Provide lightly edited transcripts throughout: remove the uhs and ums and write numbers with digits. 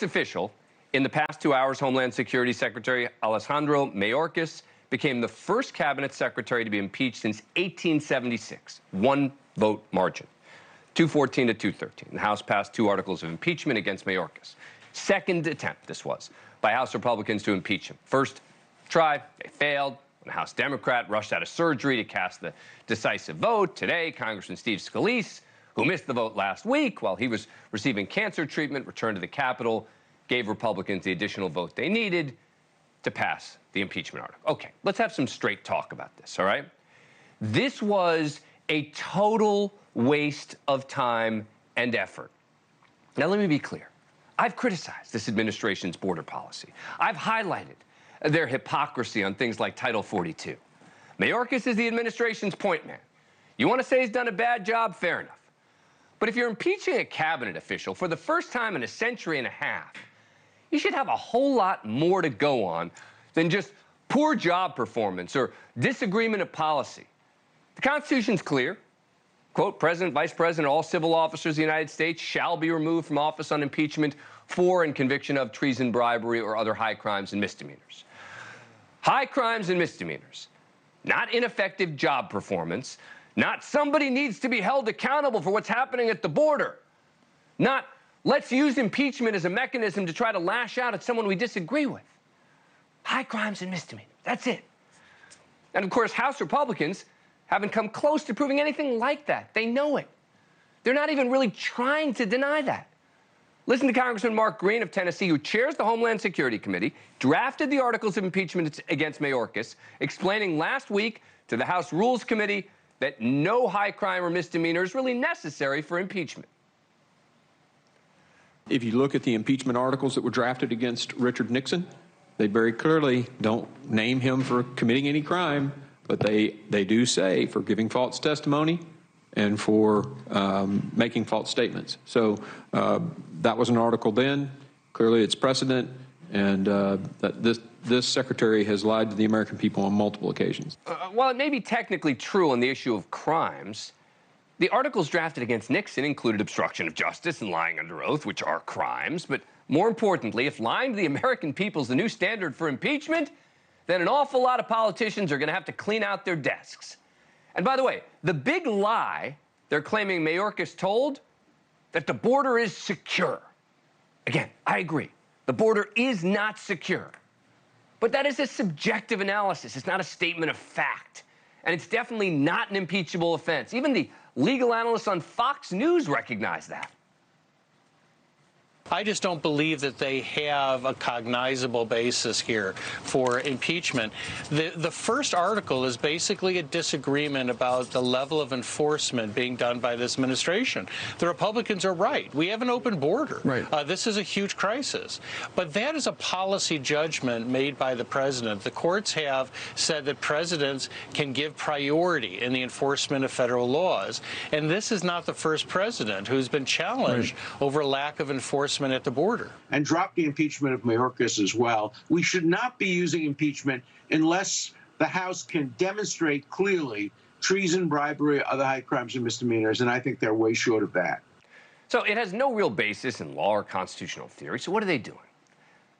It's official. In the past 2 hours, Homeland Security Secretary Alejandro Mayorkas became the first cabinet secretary to be impeached since 1876. One vote margin. 214 to 213. The House passed 2 articles of impeachment against Mayorkas. Second attempt, this was, by House Republicans to impeach him. First try, they failed. When a House Democrat rushed out of surgery to cast the decisive vote. Today, Congressman Steve Scalise, who missed the vote last week while he was receiving cancer treatment, returned to the Capitol, gave Republicans the additional vote they needed to pass the impeachment article. Okay, let's have some straight talk about this, all right? This was a total waste of time and effort. Now, let me be clear. I've criticized this administration's border policy. I've highlighted their hypocrisy on things like Title 42. Mayorkas is the administration's point man. You want to say he's done a bad job? Fair enough. But if you're impeaching a cabinet official for the first time in a century and a half, you should have a whole lot more to go on than just poor job performance or disagreement of policy. The Constitution's clear. Quote, President, Vice President, all civil officers of the United States shall be removed from office on impeachment for and conviction of treason, bribery, or other high crimes and misdemeanors. High crimes and misdemeanors, not ineffective job performance, not somebody needs to be held accountable for what's happening at the border, not let's use impeachment as a mechanism to try to lash out at someone we disagree with. High crimes and misdemeanors, that's it. And of course, House Republicans haven't come close to proving anything like that. They know it. They're not even really trying to deny that. Listen to Congressman Mark Green of Tennessee, who chairs the Homeland Security Committee, drafted the articles of impeachment against Mayorkas, explaining last week to the House Rules Committee that no high crime or misdemeanor is really necessary for impeachment. If you look at the impeachment articles that were drafted against Richard Nixon, they very clearly don't name him for committing any crime, but they do say for giving false testimony and for making false statements. So that was an article then. Clearly it's precedent, and that this secretary has lied to the American people on multiple occasions. While it may be technically true on the issue of crimes, the articles drafted against Nixon included obstruction of justice and lying under oath, which are crimes. But more importantly, if lying to the American people is the new standard for impeachment, then an awful lot of politicians are going to have to clean out their desks. And by the way, the big lie they're claiming Mayorkas told, that the border is secure. Again, I agree. The border is not secure. But that is a subjective analysis. It's not a statement of fact. And it's definitely not an impeachable offense. Even the legal analysts on Fox News recognize that. I just don't believe that they have a cognizable basis here for impeachment. The first article is basically a disagreement about the level of enforcement being done by this administration. The Republicans are right. We have an open border. Right. This is a huge crisis. But that is a policy judgment made by the president. The courts have said that presidents can give priority in the enforcement of federal laws. And this is not the first president who's been challenged over lack of enforcement at the border. And drop the impeachment of Mayorkas as well. We should not be using impeachment unless the House can demonstrate clearly treason, bribery, other high crimes and misdemeanors, and I think they're way short of that. So it has no real basis in law or constitutional theory. So what are they doing?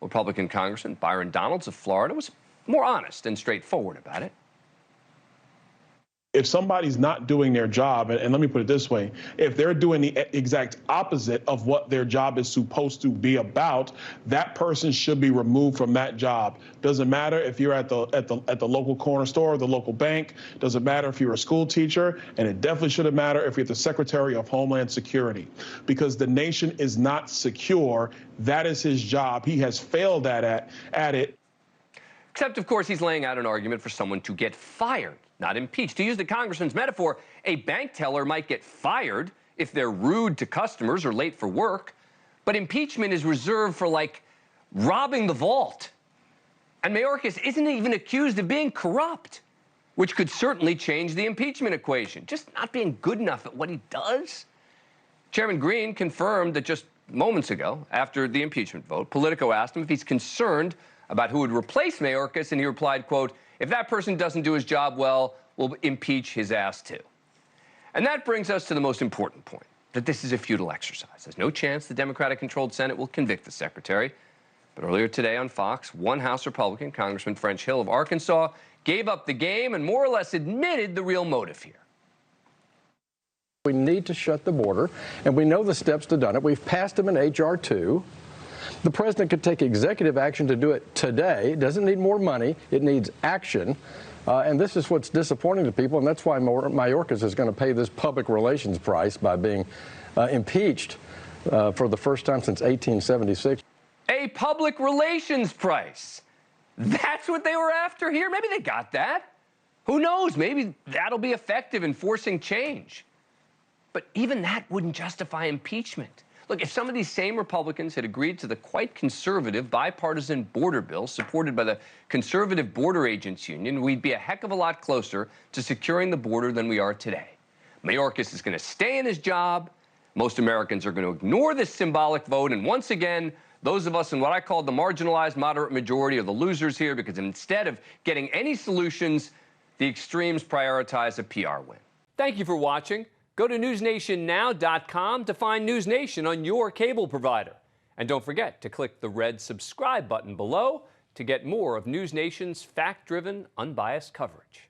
Republican Congressman Byron Donalds of Florida was more honest and straightforward about it. If somebody's not doing their job, and let me put it this way, if they're doing the exact opposite of what their job is supposed to be about, that person should be removed from that job. Doesn't matter if you're at the local corner store or the local bank. Doesn't matter if you're a school teacher, and it definitely shouldn't matter if you're the Secretary of Homeland Security, because the nation is not secure. That is his job. He has failed at it. Except, of course, he's laying out an argument for someone to get fired, not impeached. To use the congressman's metaphor, a bank teller might get fired if they're rude to customers or late for work, but impeachment is reserved for, like, robbing the vault. And Mayorkas isn't even accused of being corrupt, which could certainly change the impeachment equation, just not being good enough at what he does. Chairman Green confirmed that just moments ago, after the impeachment vote, Politico asked him if he's concerned about who would replace Mayorkas, and he replied, quote, if that person doesn't do his job well, we'll impeach his ass too. And that brings us to the most important point. that this is a futile exercise. There's no chance the Democratic-controlled Senate will convict the secretary. But earlier today on Fox, one House Republican, Congressman French Hill of Arkansas, gave up the game and more or less admitted the real motive here. We need to shut the border, and we know the steps to done it. We've passed them in H.R. 2. The president could take executive action to do it today. It doesn't need more money. It needs action. And this is what's disappointing to people, and that's why Mayorkas is going to pay this public relations price by being impeached for the first time since 1876. A public relations price. That's what they were after here? Maybe they got that. Who knows? Maybe that'll be effective in forcing change. But even that wouldn't justify impeachment. Look, if some of these same Republicans had agreed to the quite conservative bipartisan border bill supported by the Conservative Border Agents Union, we'd be a heck of a lot closer to securing the border than we are today. Mayorkas is going to stay in his job. Most Americans are going to ignore this symbolic vote. And once again, those of us in what I call the marginalized moderate majority are the losers here, because instead of getting any solutions, the extremes prioritize a PR win. Thank you for watching. Go to NewsNationNow.com to find NewsNation on your cable provider. And don't forget to click the red subscribe button below to get more of NewsNation's fact-driven, unbiased coverage.